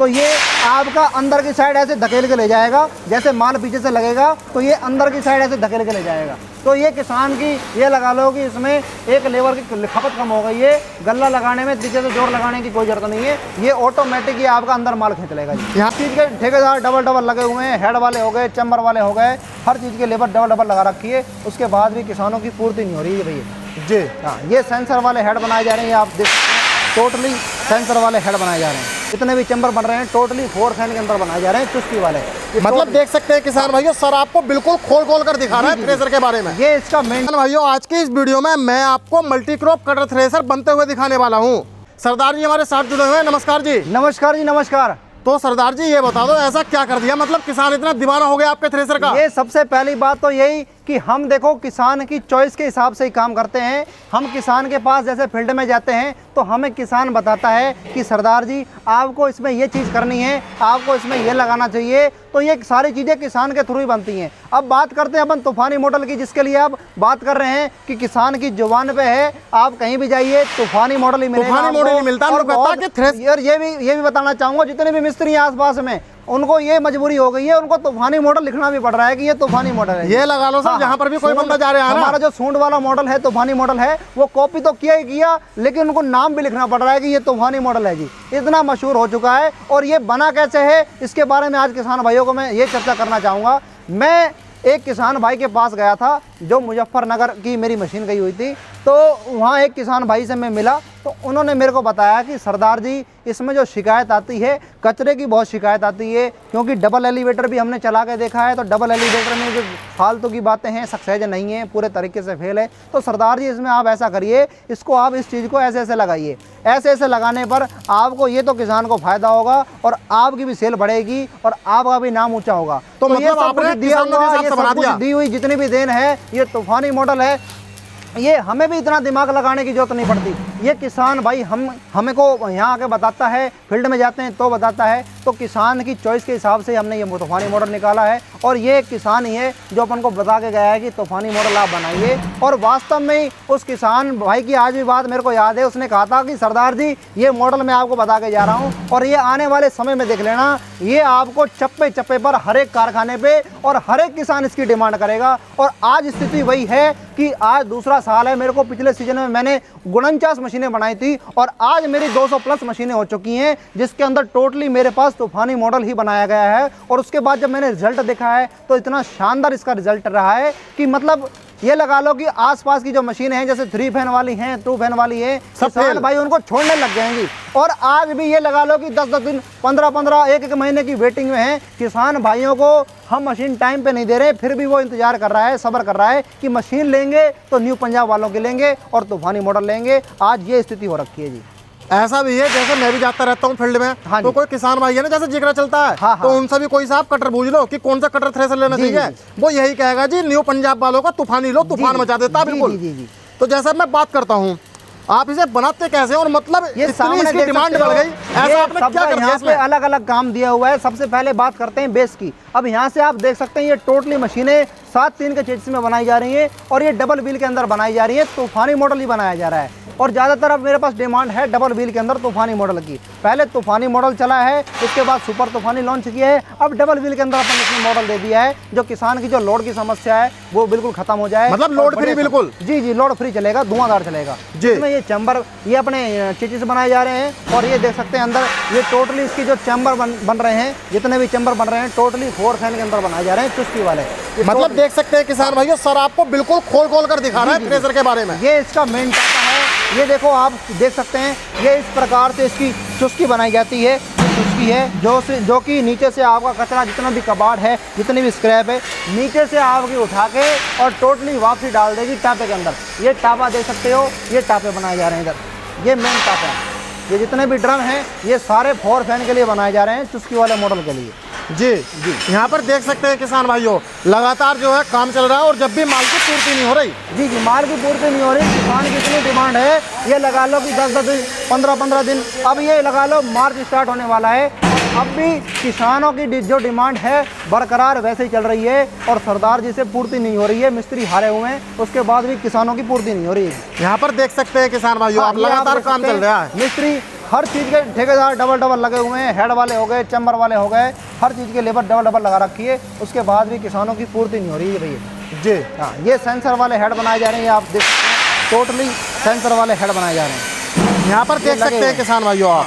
तो ये आपका अंदर की साइड ऐसे धकेल के ले जाएगा, जैसे माल पीछे से लगेगा तो ये अंदर की साइड ऐसे धकेल के ले जाएगा। तो ये किसान की ये लगा लो कि इसमें एक लेबर की खपत कम हो गई है, गल्ला लगाने में पीछे से जोर लगाने की कोई जरूरत नहीं है, ये ऑटोमेटिक ही आपका अंदर माल खींच लेगा जी। यहाँ चीज़ के ठेकेदार डबल लगे हुए हैं, हेड वाले हो गए, चैम्बर वाले हो गए, हर चीज़ के लेबर डबल लगा रखी है, उसके बाद भी किसानों की पूर्ति नहीं हो रही है भैया जी। हाँ, ये सेंसर वाले हेड बनाए जा रहे हैं, आप देख सकते हैं, टोटली सेंसर वाले हेड बनाए जा रहे हैं। जितने भी चैम्बर बन रहे हैं टोटली 4 फैन के अंदर बनाए जा रहे हैं, चुस्की वाले। मतलब देख सकते हैं किसान भाइयों, सर आपको बिल्कुल खोल कर दिखा रहा है थ्रेसर के बारे में। ये इसका मेन भाइयों, आज की इस वीडियो में मैं आपको मल्टी क्रॉप कटर थ्रेसर बनते हुए दिखाने वाला हूँ। सरदार जी हमारे साथ जुड़े हुए हैं, नमस्कार जी। नमस्कार जी, नमस्कार। तो सरदार जी ये बता दो, ऐसा क्या कर दिया मतलब किसान इतना दीवाना हो गया आपके थ्रेसर का? ये सबसे पहली बात तो यही कि हम देखो किसान की चॉइस के हिसाब से ही काम करते हैं। हम किसान के पास जैसे फील्ड में जाते हैं तो हमें किसान बताता है कि सरदार जी आपको इसमें ये चीज़ करनी है, आपको इसमें ये लगाना चाहिए, तो ये सारी चीज़ें किसान के थ्रू ही बनती हैं। अब बात करते हैं अपन तूफानी मॉडल की, जिसके लिए आप बात कर रहे हैं कि किसान की जुबान पे है, आप कहीं भी जाइए तूफानी मॉडल ही मिलेगा। तूफानी मॉडल ही मिलता है। और ये भी बताना चाहूँगा, जितने भी मिस्त्री हैं आसपास में, उनको ये मजबूरी हो गई है, उनको तूफानी मॉडल लिखना भी पड़ रहा है कि ये तूफानी मॉडल है। ये लगा लो सर, जहाँ पर भी कोई बंदा जा रहा है, हमारा जो सूंड वाला मॉडल है, तूफानी मॉडल है, वो कॉपी तो किया ही किया, लेकिन उनको नाम भी लिखना पड़ रहा है कि ये तूफानी मॉडल है जी। इतना मशहूर हो चुका है। और ये बना कैसे है, इसके बारे में आज किसान भाइयों को मैं ये चर्चा करना चाहूँगा। मैं एक किसान भाई के पास गया था, जो मुजफ्फरनगर की मेरी मशीन गई हुई थी, तो वहाँ एक किसान भाई से मैं मिला, तो उन्होंने मेरे को बताया कि सरदार जी इसमें जो शिकायत आती है, कचरे की बहुत शिकायत आती है, क्योंकि डबल एलिवेटर भी हमने चला के देखा है, तो डबल एलिवेटर में जो फालतू की बातें हैं, सक्सेस नहीं है, पूरे तरीके से फेल है। तो सरदार जी इसमें आप ऐसा करिए, इसको आप इस चीज़ को ऐसे ऐसे लगाइए, ऐसे ऐसे लगाने पर आपको ये तो किसान को फायदा होगा और आपकी भी सेल बढ़ेगी और आपका भी नाम ऊँचा होगा। तो मतलब ये सब कुछ दिया हुआ, ये सब कुछ दी हुई जितनी भी देन है, ये तूफानी मॉडल है। ये हमें भी इतना दिमाग लगाने की जरूरत नहीं पड़ती। ये किसान भाई हमें को यहाँ आके बताता है, फील्ड में जाते हैं तो बताता है, तो किसान की चॉइस के हिसाब से हमने ये तूफानी मॉडल निकाला है। और ये किसान ही है जो अपन को बता के गया है कि तूफानी मॉडल आप बनाइए। और वास्तव में उस किसान भाई की आज भी बात मेरे को याद है, उसने कहा था कि सरदार जी ये मॉडल मैं आपको बता के जा रहा हूँ और ये आने वाले समय में देख लेना, ये आपको चप्पे चप्पे पर हर एक कारखाने पे और हर एक किसान इसकी डिमांड करेगा। और आज स्थिति वही है कि आज दूसरा साल है, मेरे को पिछले सीजन में मैंने 49 मशीनें बनाई थी और आज मेरी 200 प्लस मशीनें हो चुकी हैं, जिसके अंदर टोटली मेरे पास तूफानी मॉडल ही बनाया गया है। और उसके बाद जब मैंने रिजल्ट देखा है तो इतना शानदार इसका रिजल्ट रहा है कि मतलब ये लगा लो कि आसपास की जो मशीनें हैं, जैसे 3 फैन वाली हैं, 2 फैन वाली हैं, किसान भाई उनको छोड़ने लग गए हैं जी। और आज भी ये लगा लो कि 10-10 दिन, 15-15, एक महीने की वेटिंग में है। किसान भाइयों को हम मशीन टाइम पे नहीं दे रहे, फिर भी वो इंतजार कर रहा है, सब्र कर रहा है कि मशीन लेंगे तो न्यू पंजाब वालों के लेंगे और तूफानी मॉडल लेंगे। आज ये स्थिति हो रखी है जी। ऐसा भी है, जैसे मैं भी जाता रहता हूँ फील्ड में, हाँ, तो कोई किसान भाई है ना, जैसे जिक्र चलता है, हाँ, तो उनसे भी कोई साहब कटर पूछ लो कि कौन सा कटर थ्रेसर लेना चाहिए, वो यही कहेगा जी न्यू पंजाब वालों का तूफानी लो, तूफान मचा देता है बिल्कुल। तो जैसा मैं बात करता हूँ, आप इसे बनाते कैसे और मतलब ये सामने इसकी डिमांड बढ़ गई, ऐसा आपने क्या कर दिया इसमें? अलग अलग काम दिया हुआ है। सबसे पहले बात करते हैं बेस की। अब यहाँ से आप देख सकते हैं ये टोटली मशीनें 7-3 के चेसिस में बनाई जा रही हैं और ये डबल व्हील के अंदर बनाई जा रही है, तूफानी मॉडल ही बनाया जा रहा है। और ज़्यादातर अब मेरे पास डिमांड है डबल व्हील के अंदर तूफानी मॉडल की। पहले तूफानी मॉडल चला है, उसके बाद सुपर तूफानी लॉन्च किया है, अब डबल व्हील के अंदर अपन इसमें मॉडल दे दिया है, जो किसान की जो लोड की समस्या है वो बिल्कुल खत्म हो जाए। मतलब लोड फ्री बिल्कुल? जी, लोड फ्री चलेगा, धुआंधार चलेगा। जिसमें ये चैम्बर ये अपने चीज़ से बनाए जा रहे हैं। और ये देख सकते हैं अंदर ये टोटली इसकी जो चैम्बर बन रहे हैं, जितने भी चैम्बर बन रहे हैं टोटली 4 फैन के अंदर बनाए जा रहे हैं, चुस्की वाले। मतलब देख सकते हैं किसान भाइयों, सर आपको बिल्कुल खोल कर दिखा रहा है थ्रेसर के बारे में। ये इसका मेन टापा है, ये देखो आप देख सकते हैं, ये इस प्रकार से इसकी चुस्की बनाई जाती है। चुस्की है जो कि नीचे से आपका कचरा जितना भी कबाड़ है, जितनी भी स्क्रैप है, नीचे से आपकी उठा के और टोटली वापसी डाल देगी टापे के अंदर। ये टापा देख सकते हो, ये टापे बनाए जा रहे हैं इधर, ये मेन टापा है। ये जितने भी ड्रम हैं ये सारे 4 फैन के लिए बनाए जा रहे हैं, चुस्की वाले मॉडल के लिए। जी, यहाँ पर देख सकते हैं किसान भाइयों, लगातार जो है काम चल रहा है और जब भी माल की पूर्ति नहीं हो रही। जी, माल की पूर्ति नहीं हो रही, किसान की इतनी डिमांड है, ये लगा लो कि 10-10 दिन, 15-15 दिन, अब ये लगा लो मार्च स्टार्ट होने वाला है, अब भी किसानों की जो डिमांड है बरकरार वैसे ही चल रही है और सरदार जी से पूर्ति नहीं हो रही है। मिस्त्री हारे हुए हैं, उसके बाद भी किसानों की पूर्ति नहीं हो रही है। यहाँ पर देख सकते हैं किसान भाइयों, आप लगातार काम चल रहा है। मिस्त्री हर चीज़ के ठेकेदार डबल लगे हुए हैं, हेड वाले हो गए, चैम्बर वाले हो गए, हर चीज़ के लेबर डबल लगा रखी है। उसके बाद भी किसानों की पूर्ति नहीं हो रही है भैया जी। हाँ, ये सेंसर वाले हेड बनाए जा रहे हैं, आप देख सकते हैं टोटली सेंसर वाले हेड बनाए जा रहे हैं। यहाँ पर देख सकते हैं किसान भाइयों आप,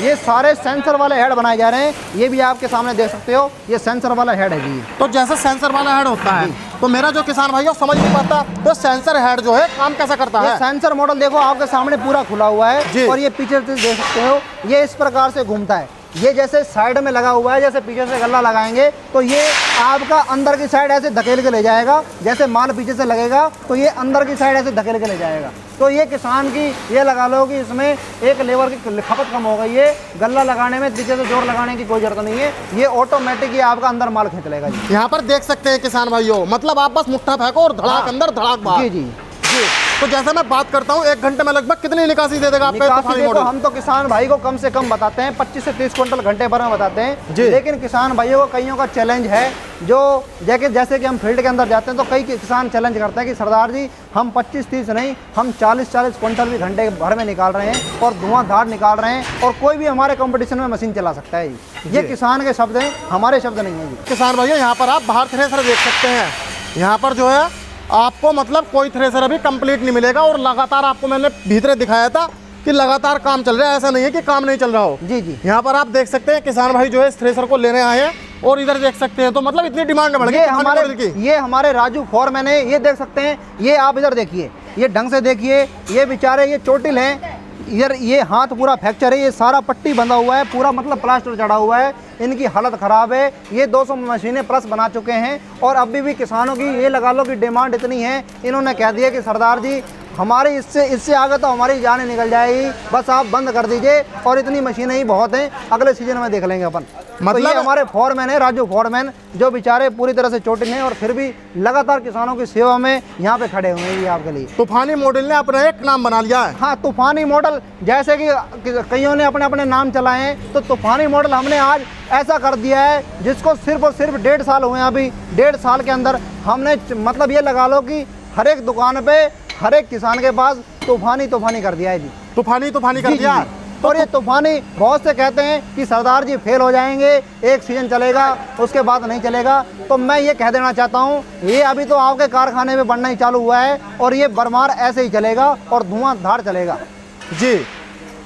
ये सारे सेंसर वाले हेड बनाए जा रहे हैं। ये भी आपके सामने देख सकते हो, ये सेंसर वाला हेड है जी। तो जैसे सेंसर वाला हेड होता है, तो मेरा जो किसान भाइयों समझ नहीं पाता, तो सेंसर हेड जो है काम कैसा करता ये है? सेंसर मॉडल देखो आपके सामने पूरा खुला हुआ जी। है और ये पीछे से देख सकते हो, ये इस प्रकार से घूमता है। ये जैसे साइड में लगा हुआ है, जैसे पीछे से गल्ला लगाएंगे तो ये आपका अंदर की साइड ऐसे धकेल के ले जाएगा। जैसे माल पीछे से लगेगा तो ये अंदर की साइड ऐसे धकेल के ले जाएगा। तो ये किसान की ये लगा लो कि इसमें एक लेबर की खपत कम हो गई है। गल्ला लगाने में पीछे से जोर लगाने की कोई जरूरत नहीं है, ये ऑटोमेटिक ही आपका अंदर माल खींच लेगा जी। यहाँ पर देख सकते हैं किसान भाइयों, मतलब आप बस मुट्ठा फेंको और धड़ाक अंदर धड़ाक बाहर। जी जी जी। तो जैसे मैं बात करता हूँ, 1 घंटे में लगभग कितनी निकासी दे देगा आपका निकासी तूफानी देखो, मॉडल? हम तो किसान भाई को कम से कम बताते हैं 25 से 30 क्विंटल घंटे भर में बताते हैं जी। लेकिन किसान भाइयों को कईयों का चैलेंज है, जो जैसे कि हम फील्ड के अंदर जाते हैं तो कई किसान चैलेंज करते हैं कि सरदार जी हम 25-30 नहीं, हम 40-40 क्विंटल भी घंटे भर में निकाल रहे हैं और धुआंधार निकाल रहे हैं और कोई भी हमारे कंपटीशन में मशीन चला सकता है जी। ये किसान के शब्द हैं, हमारे शब्द नहीं है जी। किसान भाइयों यहाँ पर आप बाहर थ्रेसर देख सकते हैं, यहाँ पर जो है आपको मतलब कोई थ्रेसर अभी कंप्लीट नहीं मिलेगा और लगातार आपको मैंने भीतर दिखाया था कि लगातार काम चल रहा है, ऐसा नहीं है कि काम नहीं चल रहा हो। जी जी। यहाँ पर आप देख सकते हैं किसान भाई जो है इस थ्रेसर को लेने आए हैं और इधर देख सकते हैं, तो मतलब इतनी डिमांड बढ़ गई ये हमारे राजू फॉरमैन है, ये देख सकते हैं। ये आप इधर देखिए, ये ढंग से देखिए, ये बेचारे ये चोटिल हैं, इधर ये हाथ पूरा फ्रैक्चर है, ये सारा पट्टी बंधा हुआ है, पूरा मतलब प्लास्टर चढ़ा हुआ है, इनकी हालत ख़राब है। ये 200 मशीनें प्लस बना चुके हैं और अभी भी किसानों की ये लगा लो कि डिमांड इतनी है, इन्होंने कह दिया कि सरदार जी हमारी इससे आगे तो हमारी जान निकल जाएगी, बस आप बंद कर दीजिए और इतनी मशीनें ही बहुत हैं, अगले सीजन में देख लेंगे अपन। मतलब तो ये हमारे फॉरमैन है, राजू फॉरमैन, जो बेचारे पूरी तरह से चोटिल हैं और फिर भी लगातार किसानों की सेवा में यहाँ पे खड़े हुए हैं ये आपके लिए। तूफानी मॉडल ने अपना एक नाम बना लिया है। हाँ, तूफानी मॉडल, जैसे कि कईयों ने अपने अपने नाम चलाए हैं, तो तूफानी मॉडल हमने आज ऐसा कर दिया है जिसको सिर्फ और सिर्फ 1.5 साल हुए हैं। अभी 1.5 साल के अंदर हमने मतलब ये लगा लो कि हर एक दुकान पे हर एक किसान के पास तूफानी कर दिया है जी। तूफानी कर दिया है। और ये तूफानी बहुत से कहते हैं कि सरदार जी फेल हो जाएंगे, एक सीजन चलेगा उसके बाद नहीं चलेगा। तो मैं ये कह देना चाहता हूँ, ये अभी तो आपके कारखाने में बनना ही चालू हुआ है और ये बरमार ऐसे ही चलेगा और धुआंधार चलेगा जी।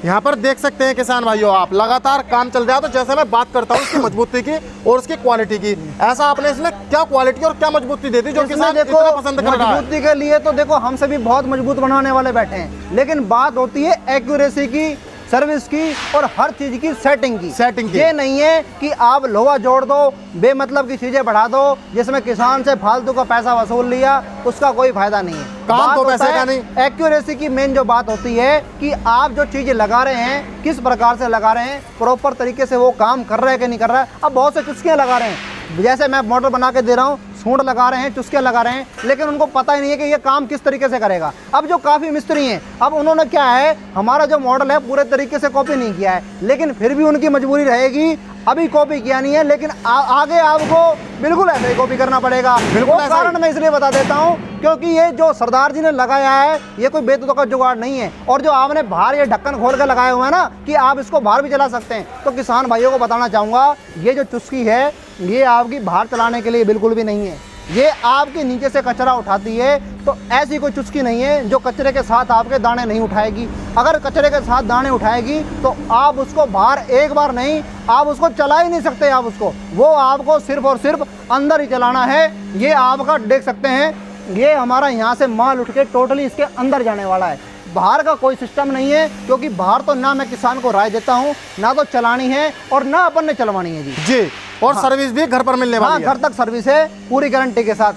यहाँ पर देख सकते हैं किसान भाइयों आप, लगातार काम चल रहा है। तो जैसे मैं बात करता हूँ इसकी मजबूती की और उसकी क्वालिटी की, ऐसा आपने इसमें क्या क्वालिटी और क्या मजबूती देती जो किसान देखो इतना पसंद कर रहा है? मजबूती के लिए तो देखो हम सभी बहुत मजबूत बनाने वाले बैठे हैं, लेकिन बात होती है एक्यूरेसी की, सर्विस की और हर चीज की सेटिंग की। ये नहीं है कि आप लोहा जोड़ दो, बेमतलब की चीजें बढ़ा दो, जिसमें किसान से फालतू का पैसा वसूल लिया, उसका कोई फायदा नहीं है। काम तो पैसे का नहीं। एक्यूरेसी की मेन जो बात होती है कि आप जो चीजें लगा रहे हैं किस प्रकार से लगा रहे हैं, प्रॉपर तरीके से वो काम कर रहा है कि नहीं कर रहा है। अब बहुत से चुस्कियां लगा रहे हैं, जैसे मैं मोटर बना के दे रहा हूँ, सूंड लगा रहे हैं, चुस्के लगा रहे हैं, लेकिन उनको पता ही नहीं है कि ये काम किस तरीके से करेगा। अब जो काफ़ी मिस्त्री हैं, अब उन्होंने क्या है, हमारा जो मॉडल है पूरे तरीके से कॉपी नहीं किया है, लेकिन फिर भी उनकी मजबूरी रहेगी, अभी कॉपी किया नहीं है, लेकिन आगे आपको बिल्कुल ऐसे ही कॉपी करना पड़ेगा। वो कारण मैं इसलिए बता देता हूँ क्योंकि ये जो सरदार जी ने लगाया है ये कोई बेतुका का जुगाड़ नहीं है। और जो आपने बाहर ये ढक्कन खोल कर लगाया हुआ है ना कि आप इसको बाहर भी चला सकते हैं, तो किसान भाइयों को बताना चाहूँगा ये जो चुस्की है ये आपकी बाहर चलाने के लिए बिल्कुल भी नहीं है। ये आपके नीचे से कचरा उठाती है, तो ऐसी कोई चुस्की नहीं है जो कचरे के साथ आपके दाने नहीं उठाएगी। अगर कचरे के साथ दाने उठाएगी तो आप उसको बाहर एक बार नहीं, आप उसको चला ही नहीं सकते। आप उसको वो आपको सिर्फ और सिर्फ अंदर ही चलाना है। ये आपका देख सकते हैं, ये हमारा यहाँ से माल उठ के टोटली इसके अंदर जाने वाला है, बाहर का कोई सिस्टम नहीं है। क्योंकि बाहर तो ना मैं किसान को राय देता हूँ, ना तो चलानी है और ना अपन ने चलवानी है जी। और हाँ। सर्विस भी घर पर मिलने वाली है। घर तक सर्विस है पूरी गारंटी के साथ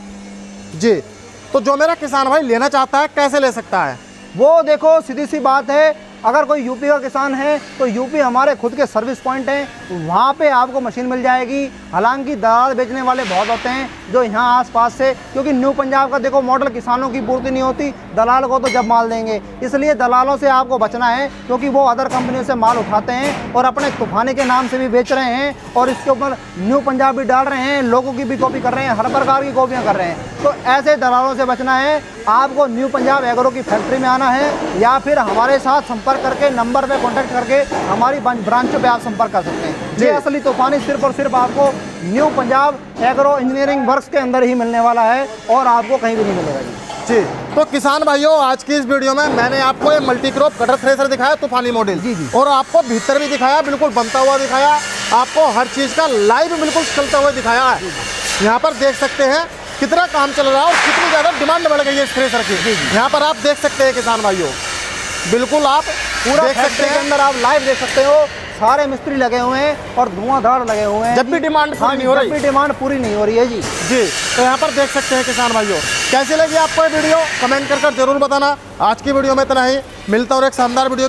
जी। तो जो मेरा किसान भाई लेना चाहता है कैसे ले सकता है? वो देखो सीधी सी बात है, अगर कोई यूपी का किसान है तो यूपी हमारे खुद के सर्विस पॉइंट हैं, वहाँ पे आपको मशीन मिल जाएगी। हालांकि दलाल बेचने वाले बहुत होते हैं जो यहाँ आसपास से, क्योंकि न्यू पंजाब का देखो मॉडल किसानों की पूर्ति नहीं होती, दलाल को तो जब माल देंगे, इसलिए दलालों से आपको बचना है, क्योंकि वो अदर कंपनियों से माल उठाते हैं और अपने तूफानी के नाम से भी बेच रहे हैं और इसके ऊपर न्यू पंजाब भी डाल रहे हैं, लोगों की भी कॉपी कर रहे हैं, हर प्रकार की कॉपियाँ कर रहे हैं। तो ऐसे दलालों से बचना है। आपको न्यू पंजाब एग्रो की फैक्ट्री में आना है या फिर हमारे साथ संपर्क करके नंबर पे कांटेक्ट करके हमारी ब्रांचों पे आप संपर्क कर सकते हैं। ये असली तूफानी सिर्फ और सिर्फ आपको new Punjab agro engineering works के अंदर ही मिलने वाला है और आपको कहीं भी नहीं मिलेगा जी। तो किसान भाइयों, आज की इस वीडियो में मैंने आपको ये मल्टी क्रॉप कटर थ्रेसर दिखाया तूफानी मॉडल जी जी, और आपको भीतर भी दिखाया, बिल्कुल बनता हुआ दिखाया, आपको हर चीज़ का लाइव बिल्कुल चलता हुआ दिखाया है। यहाँ पर देख सकते हैं कितना काम चल रहा है और कितनी ज़्यादा डिमांड बढ़ गई है इस थ्रेसर की। यहाँ पर आप देख सकते हैं किसान भाइयों, बिल्कुल आप पूरा देख सकते हैं, के अंदर आप लाइव देख सकते हो, सारे मिस्त्री लगे हुए हैं और धुआंधार लगे हुए हैं। जब भी डिमांड पूरी नहीं हो रही, जब भी डिमांड पूरी नहीं हो रही है जी। तो यहाँ पर देख सकते हैं किसान भाइयों। कैसी लगी आपको ये वीडियो कमेंट कर जरूर बताना। आज की वीडियो में इतना ही, मिलता हूँ एक शानदार वीडियो के